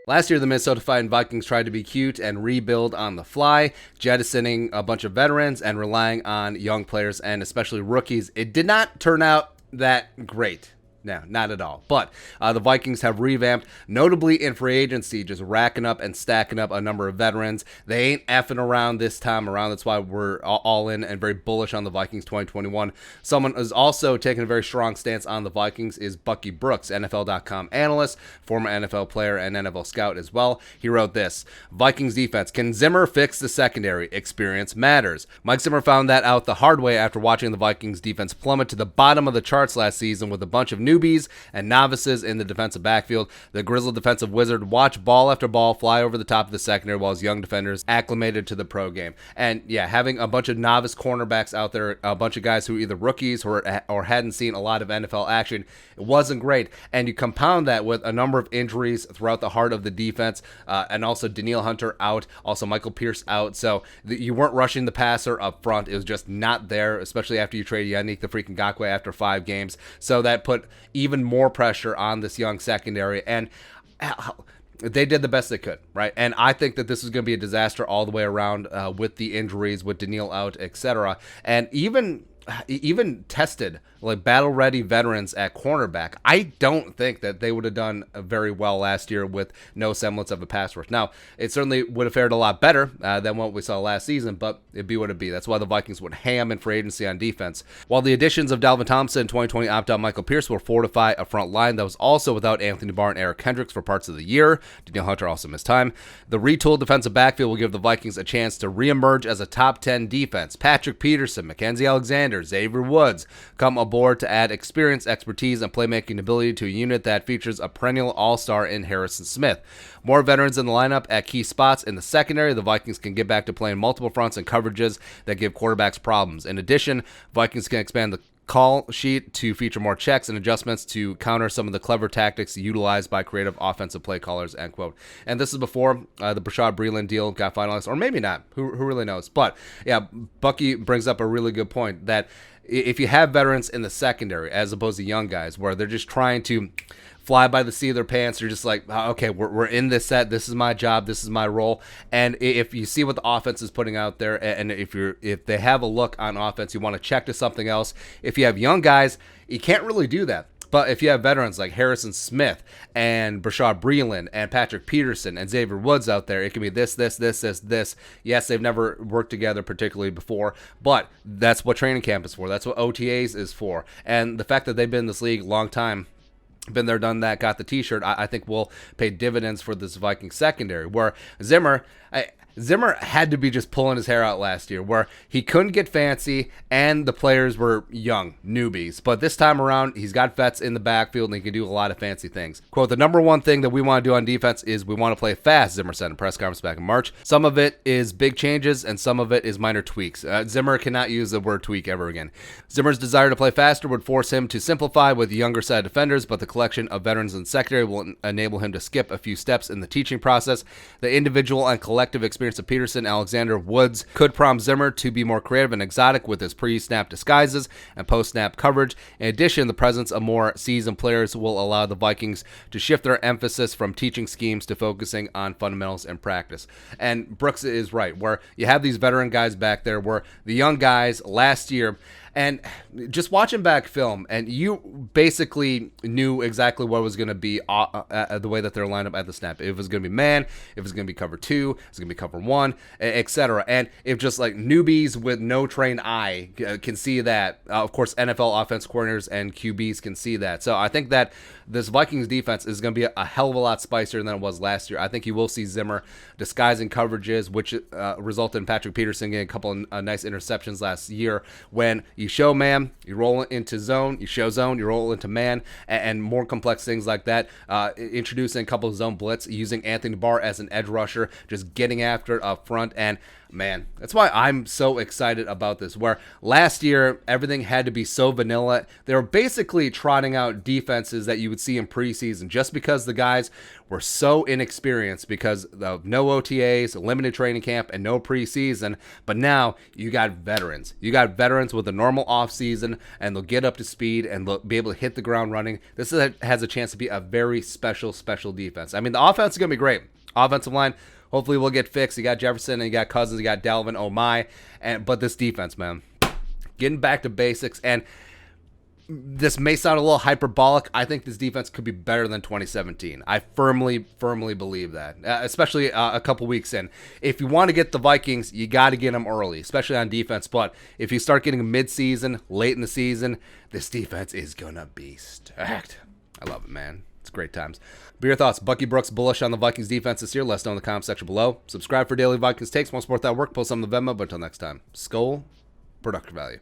Last year, the Minnesota Vikings tried to be cute and rebuild on the fly, jettisoning a bunch of veterans and relying on young players and especially rookies. It did not turn out that great. No, not at all. But the Vikings have revamped, notably in free agency, just racking up and stacking up a number of veterans. They ain't effing around this time around. That's why we're all in and very bullish on the Vikings 2021. Someone who's also taking a very strong stance on the Vikings is Bucky Brooks, NFL.com analyst, former NFL player and NFL scout as well. He wrote this: Vikings defense, can Zimmer fix the secondary? Experience matters. Mike Zimmer found that out the hard way after watching the Vikings defense plummet to the bottom of the charts last season with a bunch of newbies and novices in the defensive backfield. The grizzled defensive wizard watched ball after ball fly over the top of the secondary while his young defenders acclimated to the pro game. And yeah, having a bunch of novice cornerbacks out there, a bunch of guys who are either rookies or hadn't seen a lot of NFL action, it wasn't great. And you compound that with a number of injuries throughout the heart of the defense, and also Danielle Hunter out, also Michael Pierce out. So you weren't rushing the passer up front. It was just not there, especially after you trade Yannick the freaking Ngakoue after 5 games. So that put even more pressure on this young secondary, and they did the best they could, right? And I think that this is going to be a disaster all the way around, with the injuries, with Danielle out, etc. And even tested like battle-ready veterans at cornerback. I don't think that they would have done very well last year with no semblance of a pass rush. Now, it certainly would have fared a lot better than what we saw last season, but it'd be what it'd be. That's why the Vikings would ham in free agency on defense. While the additions of Dalvin Thompson and 2020 opt-out Michael Pierce will fortify a front line that was also without Anthony Barr and Eric Kendricks for parts of the year. Danielle Hunter also missed time. The retooled defensive backfield will give the Vikings a chance to reemerge as a top 10 defense. Patrick Peterson, Mackenzie Alexander, Xavier Woods come aboard to add experience, expertise, and playmaking ability to a unit that features a perennial all-star in Harrison Smith. More veterans in the lineup at key spots in the secondary. The Vikings can get back to playing multiple fronts and coverages that give quarterbacks problems. In addition, Vikings can expand the call sheet to feature more checks and adjustments to counter some of the clever tactics utilized by creative offensive play callers, end quote. And this is before the Bashaud Breeland deal got finalized, or maybe not. Who really knows? But yeah, Bucky brings up a really good point that if you have veterans in the secondary as opposed to young guys where they're just trying to fly by the seat of their pants, you're just like, okay, we're in this set, this is my job, this is my role. And if you see what the offense is putting out there, and if they have a look on offense, you want to check to something else. If you have young guys, you can't really do that. But if you have veterans like Harrison Smith and Bashaud Breeland and Patrick Peterson and Xavier Woods out there, it can be this. Yes, they've never worked together particularly before, but that's what training camp is for. That's what OTAs is for. And the fact that they've been in this league a long time, been there, done that, got the t-shirt, I think will pay dividends for this Viking secondary, where Zimmer had to be just pulling his hair out last year, where he couldn't get fancy and the players were young, newbies. But this time around, he's got vets in the backfield and he can do a lot of fancy things. Quote, the number one thing that we want to do on defense is we want to play fast, Zimmer said in a press conference back in March. Some of it is big changes and some of it is minor tweaks. Zimmer cannot use the word tweak ever again. Zimmer's desire to play faster would force him to simplify with younger side defenders, but the collection of veterans in the secondary will enable him to skip a few steps in the teaching process. The individual and collective experience of Peterson, Alexander, Woods could prompt Zimmer to be more creative and exotic with his pre-snap disguises and post-snap coverage. In addition, the presence of more seasoned players will allow the Vikings to shift their emphasis from teaching schemes to focusing on fundamentals and practice. And Brooks is right, where you have these veteran guys back there, where the young guys last year, and just watching back film, and you basically knew exactly what was going to be the way that they're lined up at the snap. If it was going to be man, if it was going to be cover 2, it's going to be cover 1, etc. And if just like newbies with no trained eye can see that, of course, NFL offense coordinators and QBs can see that. So I think that this Vikings defense is going to be a hell of a lot spicier than it was last year. I think you will see Zimmer disguising coverages, which resulted in Patrick Peterson getting a couple of nice interceptions last year. When you show man, you roll into zone, you show zone, you roll into man, and more complex things like that. Introducing a couple of zone blitz, using Anthony Barr as an edge rusher, just getting after it up front. And Man, that's why I'm so excited about this. Where last year, everything had to be so vanilla. They were basically trotting out defenses that you would see in preseason just because the guys were so inexperienced because of no OTAs, limited training camp, and no preseason. But now you got veterans. You got veterans with a normal offseason, and they'll get up to speed and they'll be able to hit the ground running. This has a chance to be a very special defense. I mean, the offense is going to be great. Offensive line, hopefully we'll get fixed. You got Jefferson, and you got Cousins, you got Dalvin, oh my. But this defense, man, getting back to basics. And this may sound a little hyperbolic. I think this defense could be better than 2017. I firmly believe that, especially a couple weeks in. If you want to get the Vikings, you got to get them early, especially on defense. But if you start getting mid-season, late in the season, this defense is going to be stacked. I love it, man. It's great times. But your thoughts, Bucky Brooks, Bullish on the Vikings defense this year? Let us know in the comment section below. Subscribe for daily Vikings takes. Want to support that work? Post on the Venmo. But until next time, Skol, productive value.